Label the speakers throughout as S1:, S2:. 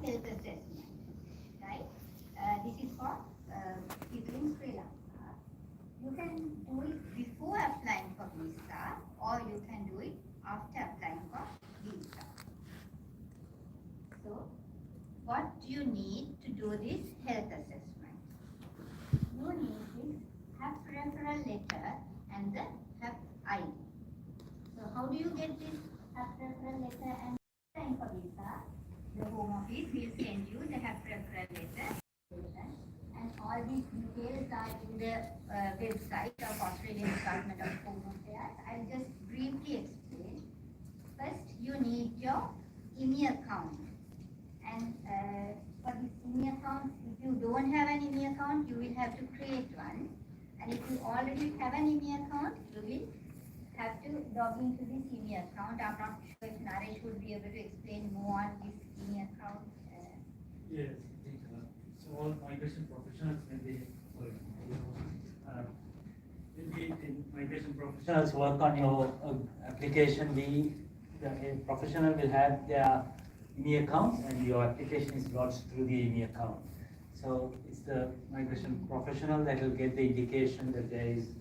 S1: health assessment, right? This is for people in Sri Lanka. You can do it before applying for visa, or you can do it after applying for visa. So, what do you need to do this health assessment? You need this HAP referral letter and the HAP ID. So, how do you get this HAP referral letter and applying for visa? The Home Office will send you the HAP referral letter, and all these details are in the website of Australian Department of Home Affairs. I'll just briefly explain. First, you need your IMI account. And for this IMI account, if you don't have an IMI account, you will have to create one. And if you already have an IMI account, you will have to log into this IMI account. I'm not sure if Naresh would be able to explain more on this IMI account.
S2: Yes, I think so. All migration professionals, when they migration professionals work on your application, the professional will have their IMI accounts, and your application is lodged through the IMI account. So it's the migration professional that will get the indication that there is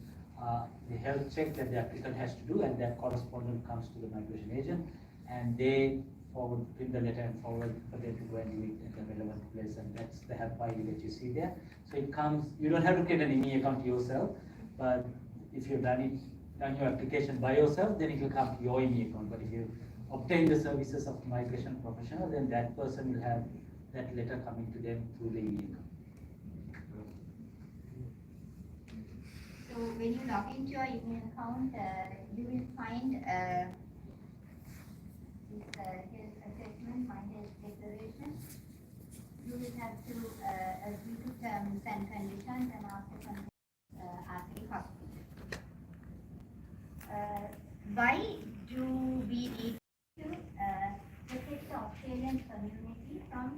S2: the health check that the applicant has to do, and that correspondent comes to the migration agent, and they forward print the letter and forward for them to go and do it at the relevant place, and that's the HAP ID that you see there. So it comes, you don't have to create an IMI account yourself, but if you've done your application by yourself, then it will come to your IMI account. But if you obtain the services of migration professional, then that person will have that letter coming to them through the IMI account.
S1: So when you log into your IMI account, you will find this health assessment, my health declaration. You will have to agree to terms and conditions and ask the hospital. Why do we need to protect the Australian community from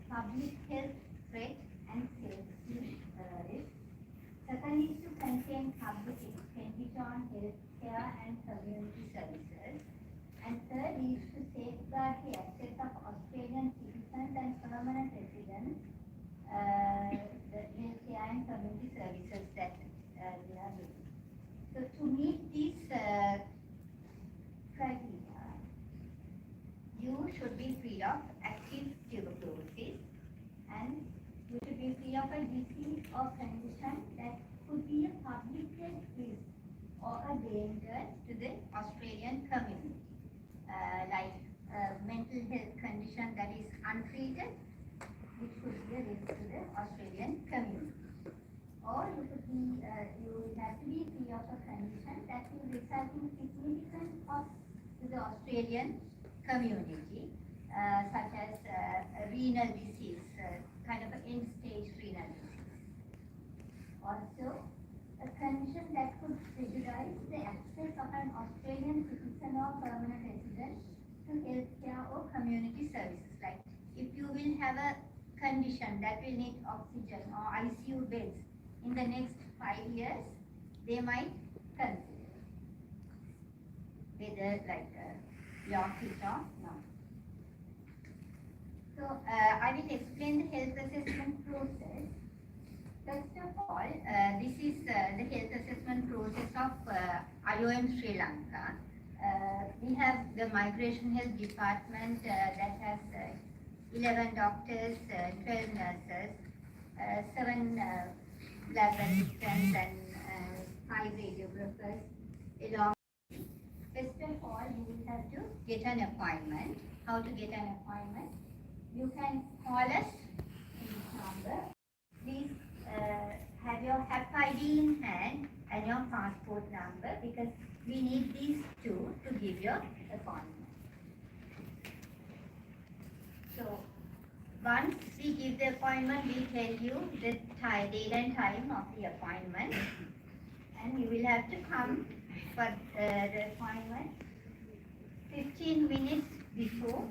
S1: public health threat and safety risk? Second is to contain public expenditure on healthcare and community services. And third is to safeguard the access of Australian citizens and permanent residents, the healthcare and community services that they are getting. So to meet these criteria, you should be free of active tuberculosis, and you should be free of a disease or condition that could be a public health risk or a danger to the Australian community. Like mental health condition that is untreated, which could be a risk to the Australian community. Or you will have to be free of a condition that will result in significant cost to the Australian community, such as renal disease, kind of an end-stage renal disease. Also, a condition that could prejudice the access of an Australian citizen or permanent resident to healthcare or community services. Like if you will have a condition that will need oxygen or ICU beds in the next 5 years, they might consider whether like you're fit or not. So I will explain the health assessment process. First of all, this is the health assessment process of IOM Sri Lanka. We have the Migration Health Department that has 11 doctors, 12 nurses, 7 lab assistants and 5 radiographers along. First of all, you will have to get an appointment. How to get an appointment? You can call us in this number. Please have your HAP ID in hand and your passport number, because we need these two to give your appointment. So once we give the appointment, we tell you the date and time of the appointment, and you will have to come for the appointment 15 minutes before.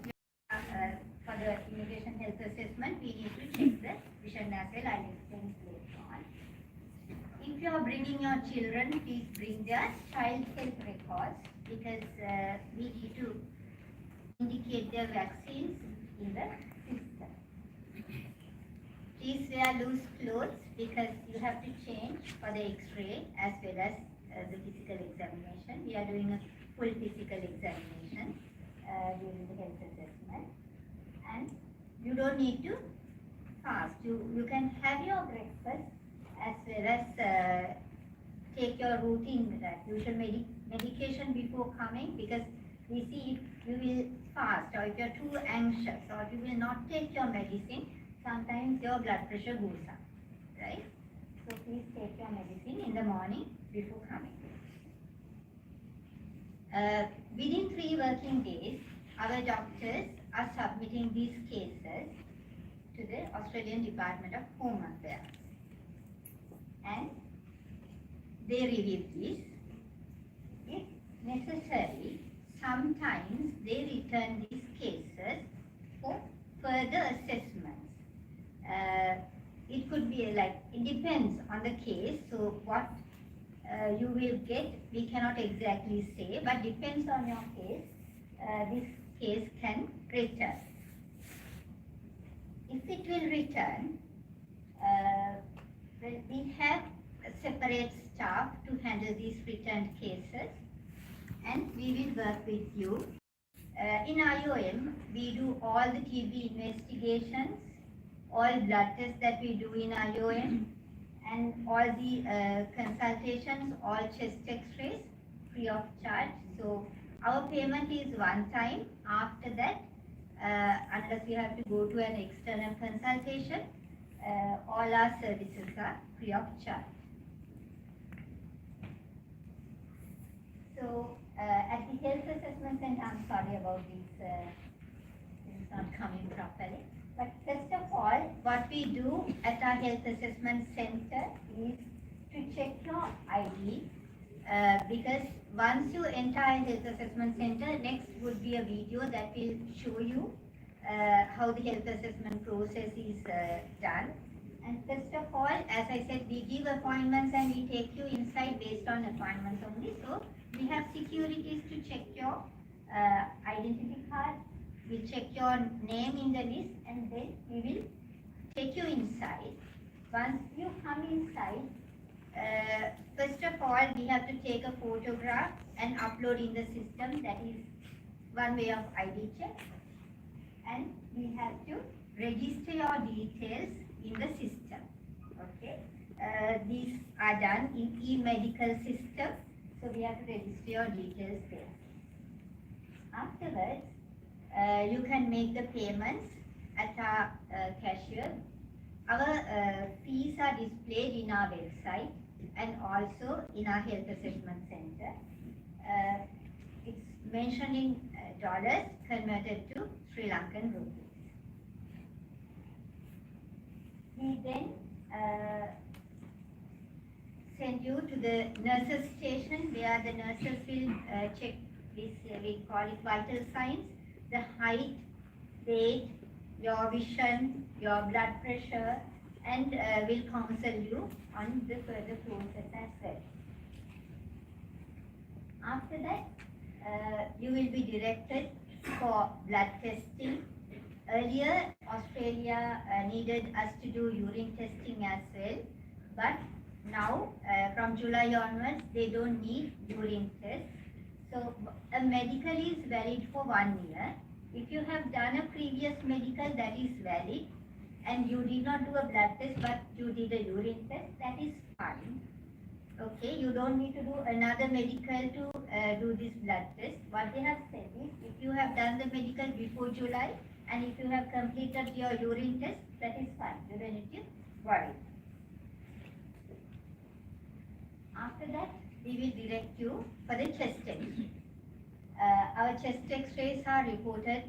S1: For the immigration health assessment, we need to check the vision nasal identification later on. If you are bringing your children, please bring their child health records, because we need to indicate their vaccines in the system. please wear loose clothes because you have to change for the X-ray as well as the physical examination. We are doing a full physical examination during the health assessment, and you don't need to fast. You can have your breakfast as well as take your routine usual medication before coming, because we see if you will fast or if you are too anxious or if you will not take your medicine, sometimes your blood pressure goes up, right? So please take your medicine in the morning before coming. Within 3 working days, our doctors are submitting these cases to the Australian Department of Home Affairs, and they review this. If necessary, sometimes they return these cases for further assessments. It could be it depends on the case. So what you will get, we cannot exactly say, but depends on your case. This case can return. If it will return, well, we have a separate staff to handle these returned cases, and we will work with you. In IOM, we do all the TB investigations, all blood tests that we do in IOM, and all the consultations, all chest x-rays, free of charge. So our payment is one time. After that, unless you have to go to an external consultation, all our services are free of charge. So at the health assessment center, I'm sorry about this, it's not coming properly. But first of all, what we do at our health assessment center is to check your ID, because once you enter our health assessment center, next would be a video that will show you how the health assessment process is done. And first of all, as I said, we give appointments and we take you inside based on appointments only. So we have securities to check your identity card. We'll check your name in the list, and then we will take you inside. Once you come inside, first of all, we have to take a photograph and upload in the system. That is one way of ID check. And we have to register your details in the system. Okay, these are done in e-medical system, so we have to register your details there. Afterwards, you can make the payments at our cashier. Our fees are displayed in our website and also in our health assessment center. It's mentioned in dollars converted to Sri Lankan rupees. We then send you to the nurses station, where the nurses will check this, we call it vital signs, the height, weight, your vision, your blood pressure, and will counsel you on the further process as well. After that, you will be directed for blood testing. Earlier, Australia needed us to do urine testing as well, but now from July onwards, they don't need urine tests. So a medical is valid for 1 year. If you have done a previous medical, that is valid, and you did not do a blood test but you did a urine test, that is fine. Okay, you don't need to do another medical to do this blood test. What they have said is, if you have done the medical before July and if you have completed your urine test, that is fine. You don't need to worry. After that, we will direct you for the chest x-ray. Our chest x-rays are reported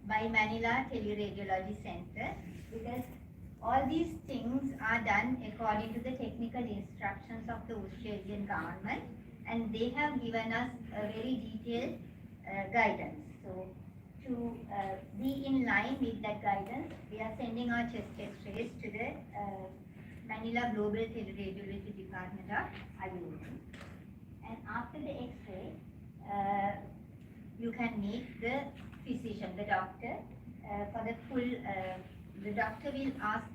S1: by Manila Teleradiology Center, because all these things are done according to the technical instructions of the Australian government, and they have given us a very detailed guidance. So to be in line with that guidance, we are sending our chest x-rays to the Manila Global Teleradiology Department of IOM. And after the x-ray, you can meet the physician, the doctor, for the full, the doctor will ask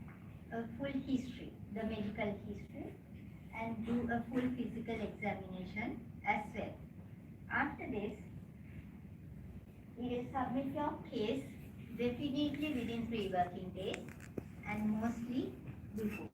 S1: a full history, the medical history, and do a full physical examination as well. After this, you will submit your case definitely within 3 working days and mostly before.